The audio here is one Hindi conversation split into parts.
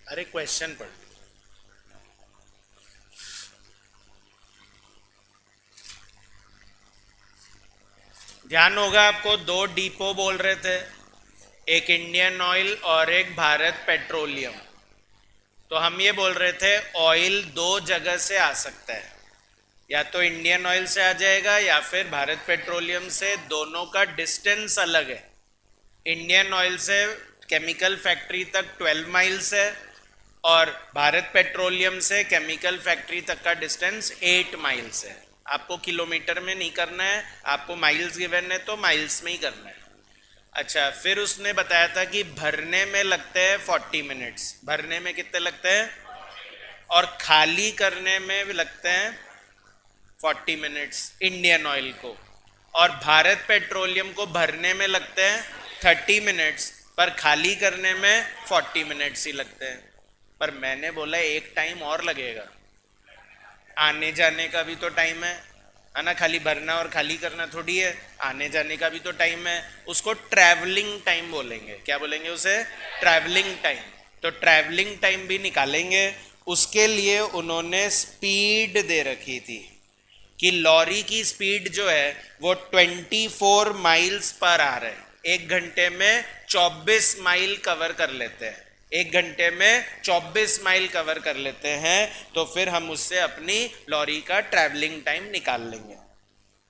अरे क्वेश्चन पढ़। ध्यान होगा आपको, दो डिपो बोल रहे थे, एक इंडियन ऑयल और एक भारत पेट्रोलियम। तो हम ये बोल रहे थे ऑयल दो जगह से आ सकता है, या तो इंडियन ऑयल से आ जाएगा या फिर भारत पेट्रोलियम से। दोनों का डिस्टेंस अलग है। इंडियन ऑयल से केमिकल फैक्ट्री तक 12 माइल्स है, और भारत पेट्रोलियम से केमिकल फैक्ट्री तक का डिस्टेंस 8 माइल्स है। आपको किलोमीटर में नहीं करना है, आपको माइल्स गिवन है तो माइल्स में ही करना है। अच्छा, फिर उसने बताया था कि भरने में लगते हैं 40 मिनट्स। भरने में कितने लगते हैं? और खाली करने में भी लगते हैं 40 मिनट्स इंडियन ऑयल को। और भारत पेट्रोलियम को भरने में लगते हैं 30 मिनट्स, पर खाली करने में 40 मिनट्स ही लगते हैं। पर मैंने बोला एक टाइम और लगेगा, आने जाने का भी तो टाइम है ना? खाली भरना और खाली करना थोड़ी है, आने जाने का भी तो टाइम है। उसको ट्रैवलिंग टाइम बोलेंगे। क्या बोलेंगे उसे? Travelling time. तो ट्रैवलिंग टाइम भी निकालेंगे। उसके लिए उन्होंने स्पीड दे रखी थी कि लॉरी की स्पीड जो है वो 24 माइल्स पर आवर है। 1 घंटे में 24 माइल कवर कर लेते हैं। 1 घंटे में 24 माइल कवर कर लेते हैं। तो फिर हम उससे अपनी लॉरी का ट्रैवलिंग टाइम निकाल लेंगे।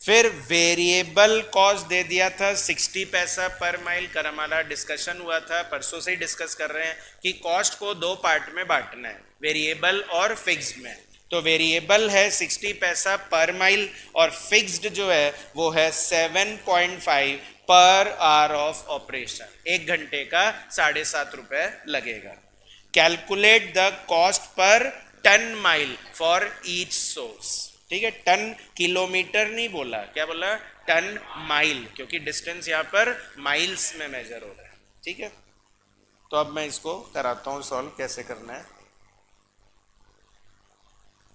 फिर वेरिएबल कॉस्ट दे दिया था 60 पैसा पर माइल। कर हमारा डिस्कशन हुआ था, परसों से ही डिस्कस कर रहे हैं कि कॉस्ट को दो पार्ट में बांटना है, वेरिएबल और फिक्स्ड में। तो वेरिएबल है 60 पैसा पर माइल, और फिक्स्ड जो है वो है 7.5 पर आवर ऑफ ऑपरेशन। 1 घंटे का 7.5 रुपए लगेगा। Calculate the cost per ton mile for each source. ठीक है, टन किलोमीटर नहीं बोला, क्या बोला? टन माइल, क्योंकि डिस्टेंस यहाँ पर माइल्स में मेजर हो रहा है। ठीक है, तो अब मैं इसको कराता हूँ सॉल्व कैसे करना है।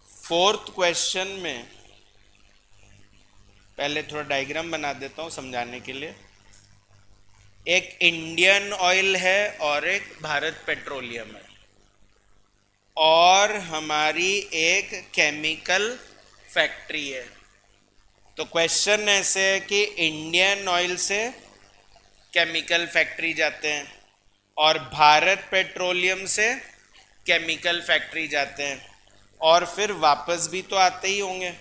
फोर्थ क्वेश्चन में पहले थोड़ा डायग्राम बना देता हूँ समझाने के लिए। एक इंडियन ऑयल है और एक भारत पेट्रोलियम है, और हमारी एक केमिकल फैक्ट्री है। तो क्वेश्चन ऐसे है कि इंडियन ऑयल से केमिकल फैक्ट्री जाते हैं और भारत पेट्रोलियम से केमिकल फैक्ट्री जाते हैं, और फिर वापस भी तो आते ही होंगे।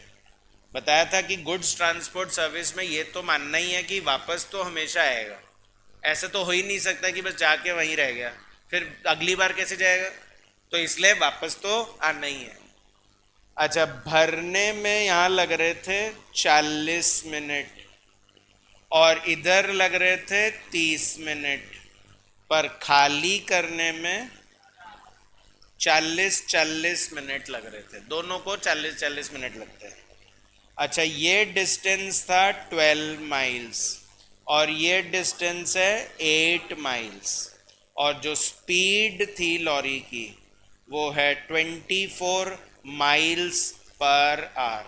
बताया था कि गुड्स ट्रांसपोर्ट सर्विस में ये तो मानना ही है कि वापस तो हमेशा आएगा। ऐसे तो हो ही नहीं सकता कि बस जाके वहीं रह गया, फिर अगली बार कैसे जाएगा? तो इसलिए वापस तो आना ही है। अच्छा, भरने में यहाँ लग रहे थे 40 मिनट, और इधर लग रहे थे 30 मिनट, पर खाली करने में 40-40 मिनट लग रहे थे। दोनों को 40-40 मिनट लगते हैं। अच्छा, ये डिस्टेंस था 12 माइल्स, और ये डिस्टेंस है 8 माइल्स, और जो स्पीड थी लॉरी की वो है 24 miles per hour.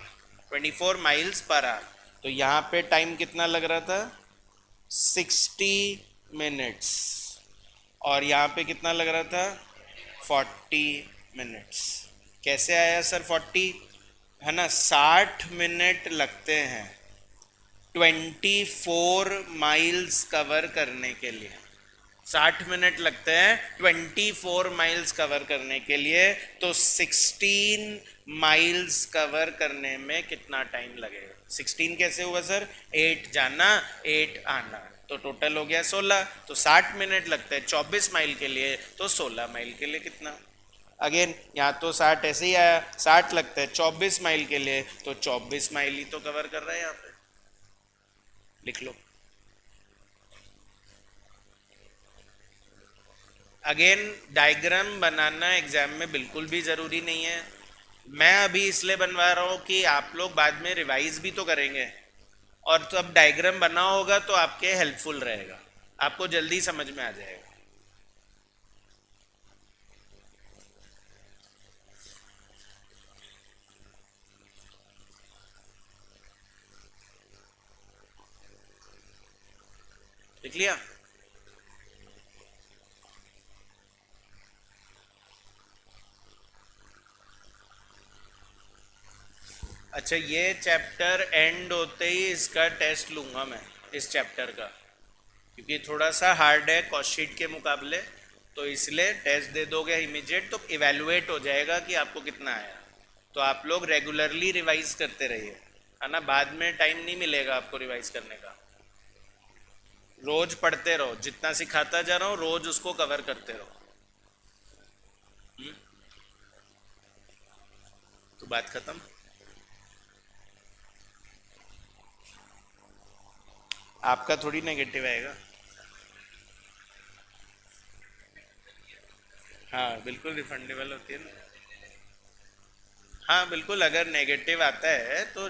24 miles per hour. तो यहाँ पे टाइम कितना लग रहा था? 60 मिनट्स। और यहाँ पे कितना लग रहा था? 40 मिनट्स। कैसे आया सर 40? है ना, 60 मिनट लगते हैं 24 माइल्स कवर करने के लिए। 60 मिनट लगते हैं 24 माइल्स कवर करने के लिए। तो 16 माइल्स कवर करने में कितना टाइम लगेगा? 16 कैसे हुआ सर? 8 जाना 8 आना, तो टोटल हो गया 16। तो 60 मिनट लगते हैं 24 माइल के लिए, तो 16 माइल के लिए कितना? अगेन यहाँ तो 60 ऐसे ही आया, 60 लगता है 24 माइल के लिए, तो 24 माइल ही तो कवर कर रहा है यहाँ पे। लिख लो। अगेन डायग्राम बनाना एग्जाम में बिल्कुल भी ज़रूरी नहीं है। मैं अभी इसलिए बनवा रहा हूँ कि आप लोग बाद में रिवाइज भी तो करेंगे, और तब डायग्राम बना होगा तो आपके हेल्पफुल रहेगा, आपको जल्दी समझ में आ जाएगा। लिख लिया? अच्छा, ये चैप्टर एंड होते ही इसका टेस्ट लूंगा मैं, इस चैप्टर का, क्योंकि थोड़ा सा हार्ड है कॉस्ट शीट के मुकाबले। तो इसलिए टेस्ट दे दोगे इमीडिएट तो इवेलुएट हो जाएगा कि आपको कितना आया। तो आप लोग रेगुलरली रिवाइज करते रहिए, है ना, बाद में टाइम नहीं मिलेगा आपको रिवाइज करने का। रोज पढ़ते रहो, जितना सिखाता जा रहा हूँ रोज उसको कवर करते रहो। हम्म, तो बात खत्म। आपका थोड़ी नेगेटिव आएगा। हाँ बिल्कुल रिफंडेबल होती है ना। हाँ बिल्कुल, अगर नेगेटिव आता है तो